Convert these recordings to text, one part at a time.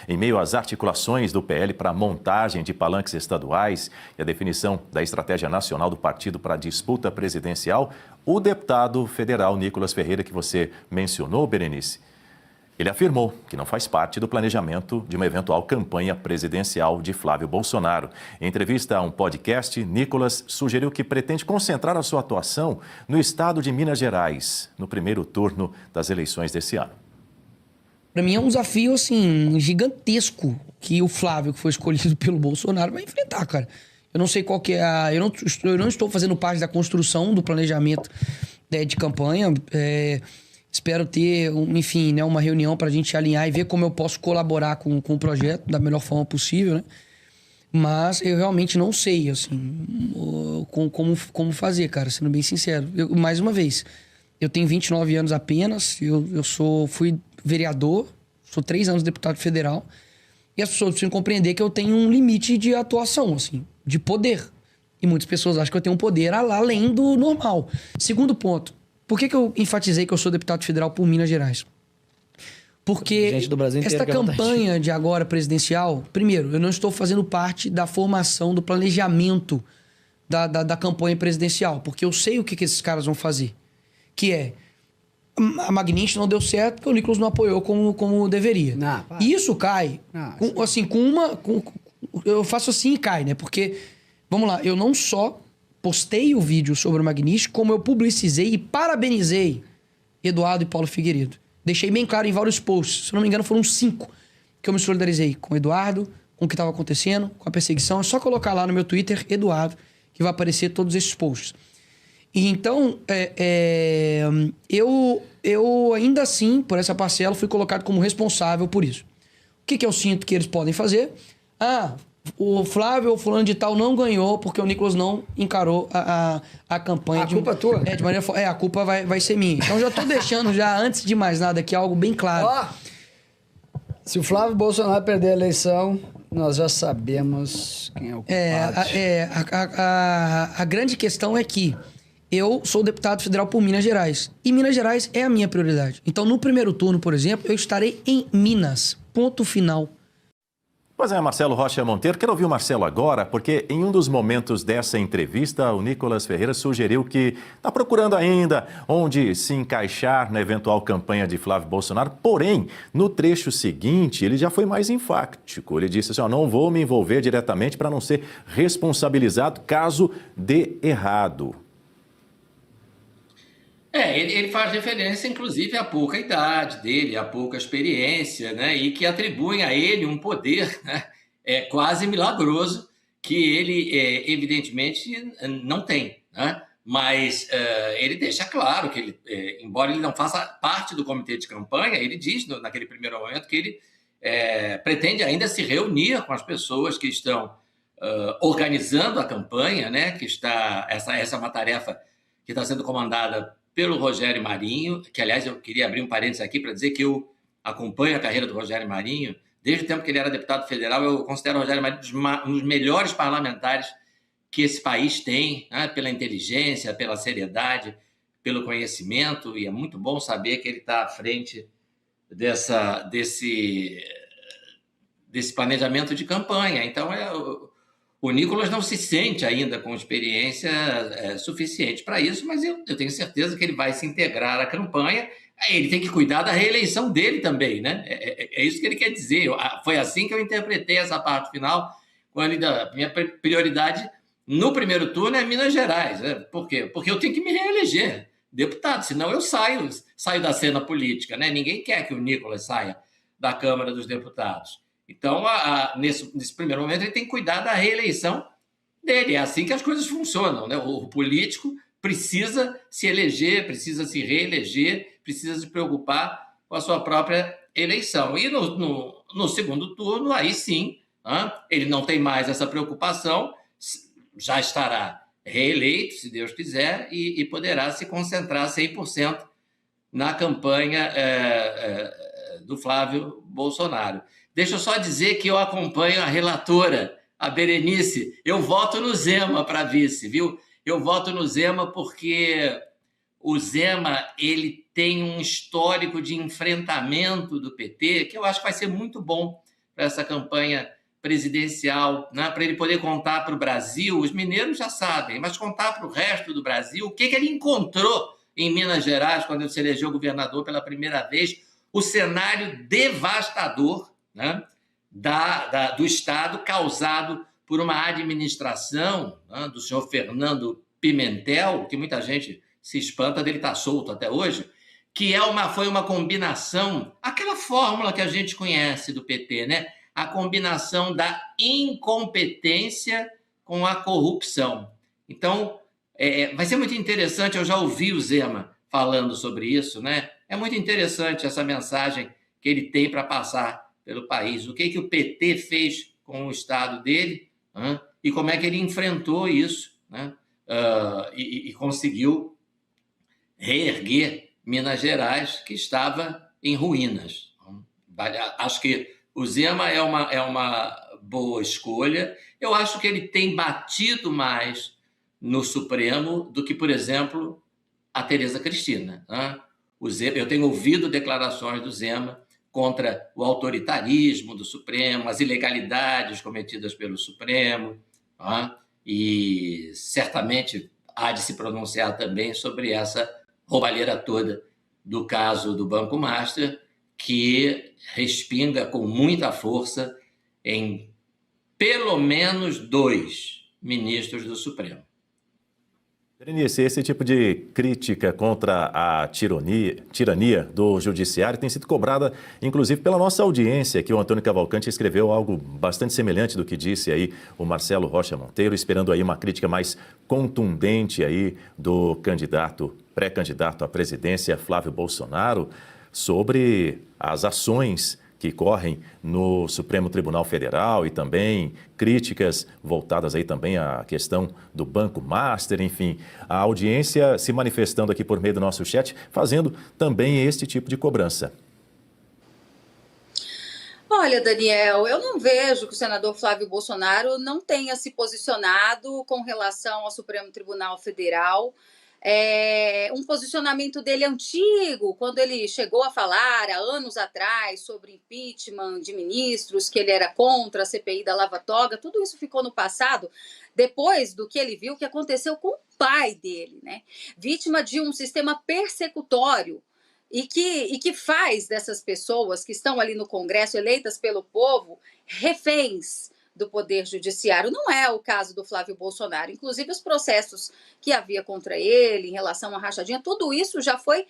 Em meio às articulações do PL para a montagem de palanques estaduais e a definição da estratégia nacional do partido para a disputa presidencial, o deputado federal Nicolas Ferreira, que você mencionou, Berenice, ele afirmou que não faz parte do planejamento de uma eventual campanha presidencial de Flávio Bolsonaro. Em entrevista a um podcast, Nicolas sugeriu que pretende concentrar a sua atuação no estado de Minas Gerais, no primeiro turno das eleições desse ano. Para mim é um desafio, assim, gigantesco que o Flávio, que foi escolhido pelo Bolsonaro, vai enfrentar, cara. Eu não sei qual que é a... Eu não estou fazendo parte da construção do planejamento de campanha. Espero ter, enfim, né, uma reunião para a gente alinhar e ver como eu posso colaborar com o projeto da melhor forma possível, né? Mas eu realmente não sei, assim, como fazer, cara, sendo bem sincero. Mais uma vez, eu tenho 29 anos apenas, fui vereador, sou 3 anos deputado federal, e as pessoas precisam compreender que eu tenho um limite de atuação, assim, de poder. E muitas pessoas acham que eu tenho um poder além do normal. Segundo ponto. Por que eu enfatizei que eu sou deputado federal por Minas Gerais? Porque esta campanha de agora presidencial, primeiro, eu não estou fazendo parte da formação, do planejamento da campanha presidencial, porque eu sei o que esses caras vão fazer. Que é, a Magnífica não deu certo porque o Nicolas não apoiou como deveria. E isso cai, eu faço assim e cai, né? Porque, vamos lá, eu não só postei o vídeo sobre o Magnífico, como eu publicizei e parabenizei Eduardo e Paulo Figueiredo. Deixei bem claro em vários posts. Se não me engano, foram 5 que eu me solidarizei com o Eduardo, com o que estava acontecendo, com a perseguição. É só colocar lá no meu Twitter, Eduardo, que vai aparecer todos esses posts. E então, eu ainda assim, por essa parcela, fui colocado como responsável por isso. O que eu sinto que eles podem fazer? O Flávio ou fulano de tal não ganhou porque o Nicolas não encarou a campanha. A culpa é tua? De maneira, a culpa vai ser minha. Então já tô deixando, antes de mais nada, aqui algo bem claro. Se o Flávio Bolsonaro perder a eleição, nós já sabemos quem é o culpado. A grande questão é que eu sou deputado federal por Minas Gerais. E Minas Gerais é a minha prioridade. Então, no primeiro turno, por exemplo, eu estarei em Minas. Ponto final. Pois é, Marcelo Rocha Monteiro. Quero ouvir o Marcelo agora, porque em um dos momentos dessa entrevista, o Nicolas Ferreira sugeriu que está procurando ainda onde se encaixar na eventual campanha de Flávio Bolsonaro. Porém, no trecho seguinte, ele já foi mais enfático. Ele disse assim, não vou me envolver diretamente para não ser responsabilizado caso dê errado. Ele faz referência, inclusive, à pouca idade dele, à pouca experiência, né? E que atribuem a ele um poder, né? Quase milagroso que ele, evidentemente, não tem, né? Mas ele deixa claro que, embora ele não faça parte do comitê de campanha, ele diz, naquele primeiro momento, que ele pretende ainda se reunir com as pessoas que estão organizando a campanha, né? Que essa é uma tarefa que está sendo comandada pelo Rogério Marinho, que, aliás, eu queria abrir um parênteses aqui para dizer que eu acompanho a carreira do Rogério Marinho. Desde o tempo que ele era deputado federal, eu considero o Rogério Marinho um dos melhores parlamentares que esse país tem, né? Pela inteligência, pela seriedade, pelo conhecimento, e é muito bom saber que ele está à frente desse planejamento de campanha. Então, o Nicolas não se sente ainda com experiência suficiente para isso, mas eu tenho certeza que ele vai se integrar à campanha. Ele tem que cuidar da reeleição dele também, né? É isso que ele quer dizer. Foi assim que eu interpretei essa parte final, quando a minha prioridade no primeiro turno é Minas Gerais. Né? Por quê? Porque eu tenho que me reeleger deputado, senão eu saio da cena política, né? Ninguém quer que o Nicolas saia da Câmara dos Deputados. Então, nesse primeiro momento, ele tem que cuidar da reeleição dele. É assim que as coisas funcionam, né? O político precisa se eleger, precisa se reeleger, precisa se preocupar com a sua própria eleição. E no segundo turno, aí sim, ele não tem mais essa preocupação, já estará reeleito, se Deus quiser, e poderá se concentrar 100% na campanha do Flávio Bolsonaro. Deixa eu só dizer que eu acompanho a relatora, a Berenice. Eu voto no Zema para vice, viu? Eu voto no Zema porque o Zema ele tem um histórico de enfrentamento do PT que eu acho que vai ser muito bom para essa campanha presidencial, né, para ele poder contar para o Brasil, os mineiros já sabem, mas contar para o resto do Brasil o que ele encontrou em Minas Gerais, quando ele se elegeu governador pela primeira vez, o cenário devastador, né, do Estado causado por uma administração, né, do senhor Fernando Pimentel, que muita gente se espanta dele estar solto até hoje, que foi uma combinação, aquela fórmula que a gente conhece do PT, né? A combinação da incompetência com a corrupção. Então, vai ser muito interessante, eu já ouvi o Zema falando sobre isso, né? É muito interessante essa mensagem que ele tem para passar pelo país. O que o PT fez com o Estado dele, né? E como é que ele enfrentou isso, né? E conseguiu reerguer Minas Gerais, que estava em ruínas. Acho que o Zema é uma boa escolha. Eu acho que ele tem batido mais no Supremo do que, por exemplo, a Tereza Cristina, né? Eu tenho ouvido declarações do Zema contra o autoritarismo do Supremo, as ilegalidades cometidas pelo Supremo, né? E certamente há de se pronunciar também sobre essa roubalheira toda do caso do Banco Master, que respinga com muita força em pelo menos 2 ministros do Supremo. Berenice, esse tipo de crítica contra a tirania do judiciário tem sido cobrada, inclusive, pela nossa audiência, que o Antônio Cavalcante escreveu algo bastante semelhante do que disse aí o Marcelo Rocha Monteiro, esperando aí uma crítica mais contundente aí do pré-candidato à presidência, Flávio Bolsonaro, sobre as ações que correm no Supremo Tribunal Federal e também críticas voltadas aí também à questão do Banco Master, enfim, a audiência se manifestando aqui por meio do nosso chat, fazendo também este tipo de cobrança. Olha, Daniel, eu não vejo que o senador Flávio Bolsonaro não tenha se posicionado com relação ao Supremo Tribunal Federal. Um posicionamento dele antigo, quando ele chegou a falar há anos atrás sobre impeachment de ministros, que ele era contra a CPI da Lava Toga, tudo isso ficou no passado, depois do que ele viu que aconteceu com o pai dele, né? Vítima de um sistema persecutório e que faz dessas pessoas que estão ali no Congresso, eleitas pelo povo, reféns do Poder Judiciário. Não é o caso do Flávio Bolsonaro. Inclusive, os processos que havia contra ele em relação à rachadinha, tudo isso já foi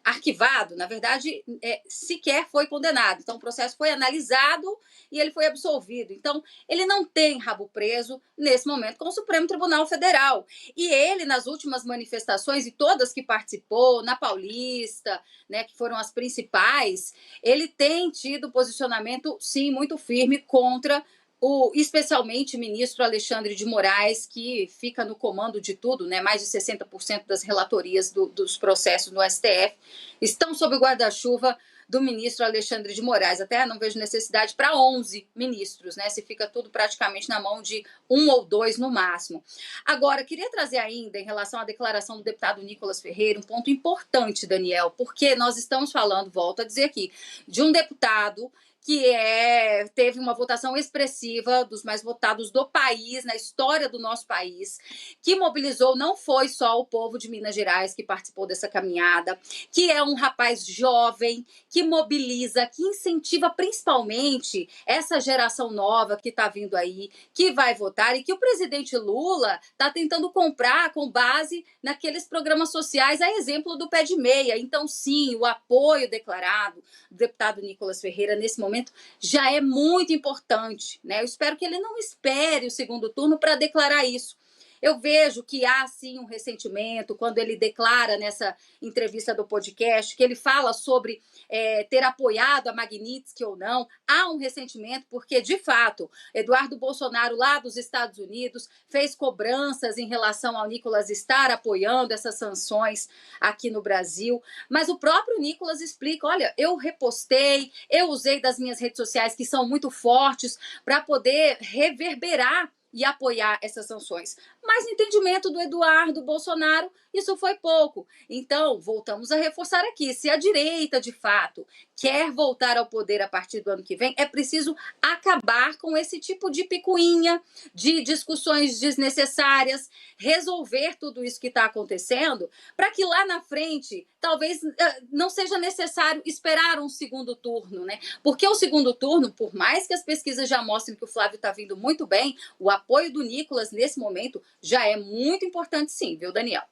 arquivado. Na verdade, sequer foi condenado. Então, o processo foi analisado e ele foi absolvido. Então, ele não tem rabo preso nesse momento com o Supremo Tribunal Federal. E ele, nas últimas manifestações, e todas que participou, na Paulista, né, que foram as principais, ele tem tido posicionamento, sim, muito firme contra especialmente o ministro Alexandre de Moraes, que fica no comando de tudo, né? Mais de 60% das relatorias dos processos no STF estão sob o guarda-chuva do ministro Alexandre de Moraes. Até não vejo necessidade para 11 ministros, né? Se fica tudo praticamente na mão de 1 ou 2 no máximo. Agora, queria trazer ainda, em relação à declaração do deputado Nicolas Ferreira, um ponto importante, Daniel, porque nós estamos falando, volto a dizer aqui, de um deputado que teve uma votação expressiva, dos mais votados do país, na história do nosso país, que mobilizou, não foi só o povo de Minas Gerais que participou dessa caminhada, que é um rapaz jovem, que mobiliza, que incentiva principalmente essa geração nova que está vindo aí, que vai votar, e que o presidente Lula está tentando comprar com base naqueles programas sociais, a exemplo do Pé de Meia. Então, sim, o apoio declarado do deputado Nicolas Ferreira nesse momento já é muito importante, né? Eu espero que ele não espere o segundo turno para declarar isso. Eu vejo que há, sim, um ressentimento quando ele declara nessa entrevista do podcast, que ele fala sobre ter apoiado a Magnitsky ou não. Há um ressentimento porque, de fato, Eduardo Bolsonaro, lá dos Estados Unidos, fez cobranças em relação ao Nicolas estar apoiando essas sanções aqui no Brasil. Mas o próprio Nicolas explica, olha, eu repostei, eu usei das minhas redes sociais, que são muito fortes, para poder reverberar e apoiar essas sanções. Mas no entendimento do Eduardo Bolsonaro, isso foi pouco. Então, voltamos a reforçar aqui, se a direita, de fato, quer voltar ao poder a partir do ano que vem, é preciso acabar com esse tipo de picuinha, de discussões desnecessárias, resolver tudo isso que está acontecendo, para que lá na frente, talvez não seja necessário esperar um segundo turno, né? Porque o segundo turno, por mais que as pesquisas já mostrem que o Flávio está vindo muito bem, o apoio do Nicolas nesse momento já é muito importante sim, viu, Daniel?